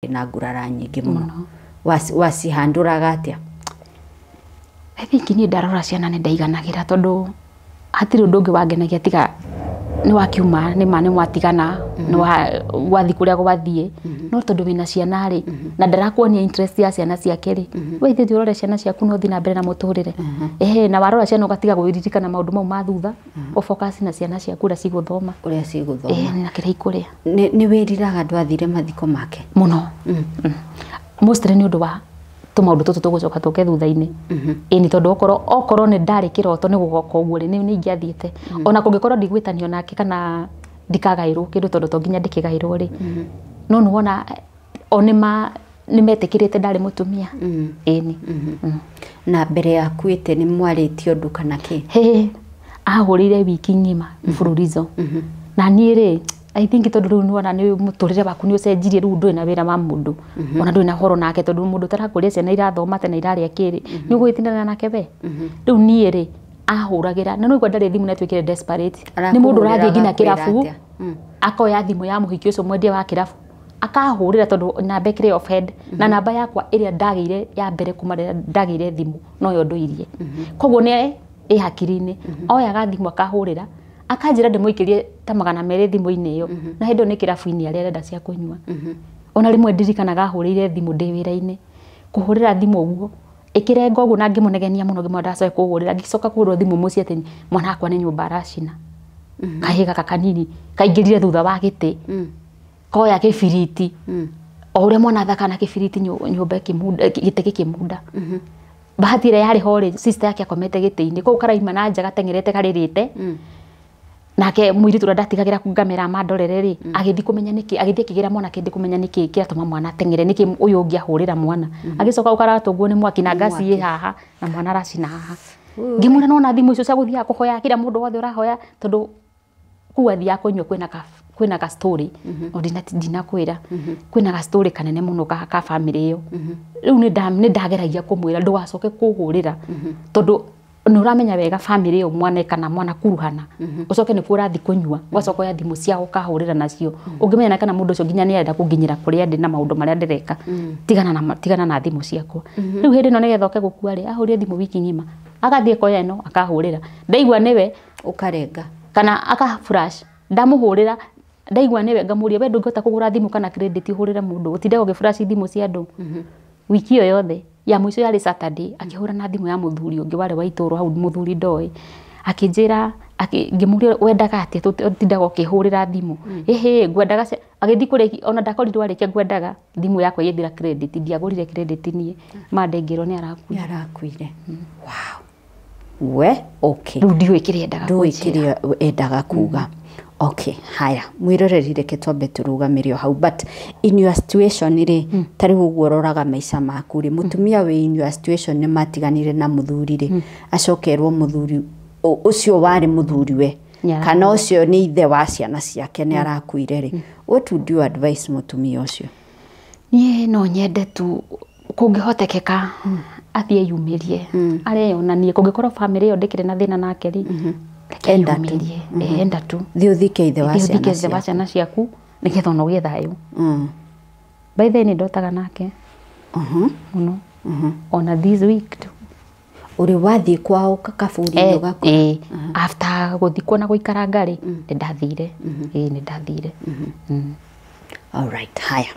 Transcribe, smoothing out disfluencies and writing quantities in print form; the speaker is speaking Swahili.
na ngurara nyingi muno wacihanduraga atia? I think ni ndarora ciana ni ndaiganagira tondu hatiri undu ungi wangenagia tiga ni wakiuma ni mane mwatigana ni wathi kuria gwathie no tondu wina ciana ri na ndarakuonia interest ya ciana ciake ri we ithi urore ciana ciaku no thi na mbere na muturire na warora ciana ugatiga gwiririkana maundu mau ma thutha o focus na ciana ciaku uria ciguthoma na kiria ikuria ni wiriraga ndwathire mathiko make muno mostly ni undu wa tumaundu tutu tugucoka tuke thutha-ini ni tondu okoro ni ndari kiroto ni gugoka uguo ri ni ingiathiete ona kungikorwo ndigwitanio nake kana ndikagairwo kindu tondu to nginya ndikigairwo ri no nuona onima nimetikirite ndari mutumia ni na mbere ya kwite ni mwaritio ndu kana ki ahurire wiki ngima mfululizo na ni ri I think tondu riu nuona ni muturire waku ni ucenjirie riu ndui na wira wa mundu ona ndui na horo nake tondu mundu tarakuria ciana irathoma tena iraria kiri ni gwitindana nake we riu ni ri ahuragira na no igwa ndari thimu netwikire desperate ni mundu rathie ngina kirafu akoya thimu ya muhiki ucio mwendia wa kirafu akahurira tondu namba ikire off head na namba yakwa iria ndagire ya mbere kumarira ndagire thimu no yo nduirie koguo ni hakiri-ini oyaga thimu akahurira akanjira ndimuikirie ta 200 thimu-ini iyo na hindo ni kirafu-ini aria arenda cia kunyua ona rimwe ndirikanaga ahurire thimu ndi wira-ini kuhurira thimu uguo ikirenga uguo na ngimunegenia muno ngimwenda kuhurira ngicoka kuhurira thimu muci ati mwana akwa ni nyumba aracina kahiga kakanini kaingirire thutha wa giti koya kibiriti o uria mwana thaka na kibiriti nyumba giti gikimunda bahati ira yari hore sister yake akomete giti-ini ko karaima na nja gatengerete karirite nake muiritu ndatigagira kungamera mandorere ri agithi kumenya niki agithi kigira mwana kindi kumenya niki kiratuma mwana tengere niki uyu ungi ahurira mwana agicoka ukaratugwo ni mwaki na ngasi haha na mwana aracina haha ngimura nona thimu icio cia guthia kuhoya kira mundu wothe urahoya tondu kuathia kunywa kwina ka story ndina kwira kwina ka story kanene muno ka family iyo riu ni ndageragia kumwira ndugacoke kuhurira tondu nuramenya wega family iyo mwana kana mwana kuruhana ucoke ni kurathi kunywa gwacoka ya thimu ciao kahurira nacio ungimenya kana mundu ucio nginya ni arenda kunginyira kuria ndi na maundu maria ndireka tigana na thimu ciako riu hindi no nigethoke gukua ri ahurire thimu wiki ngima agathie koya ino akahurira ndaigua niwe ukarenga kana aka flash ndamuhurira ndaigua niwe ngamuria we ndungota kugura thimu kana credit uhurira mundu utinde ugiflash thimu cia andu wiki iyo yothe ya mwisho yari Saturday akihura na thimu ya muthuri ungi wale wa itoro hau muthuri ndoi akinjira ngimuria wendaga ati tindaga ukihurira thimu ngwendaga agithi kureki ona ndakorirwo areke ngwendaga thimu yakwa yethira credit ndiagurire credit nie mandengero ni arakuire wow we okay ndio ikire endaga kuga okay haya mwiroreri reke twambe turugamirio hau but in your situation ri tari uguo roraga maica maku ri mutumia we in your situation ni matiganire na muthuri ri acokerwo muthuri ucio wari muthuri we kana ucio ni ithe wa ciana ciake ni arakuire ri what would you advise mutumia ucio? Nie no nyende tu kungihotekeka athie yumirie areyonanie kungikorwo family iyo ndikire na thina nake ri enda tu thio thike ithe wa ciana ciaku nigetha no gwie thayo by the ni ndotaga nake muno ona this week tu uri wathi kwao kakaburi gaku after guthikwo na guikara ngari ni ndathire all right haya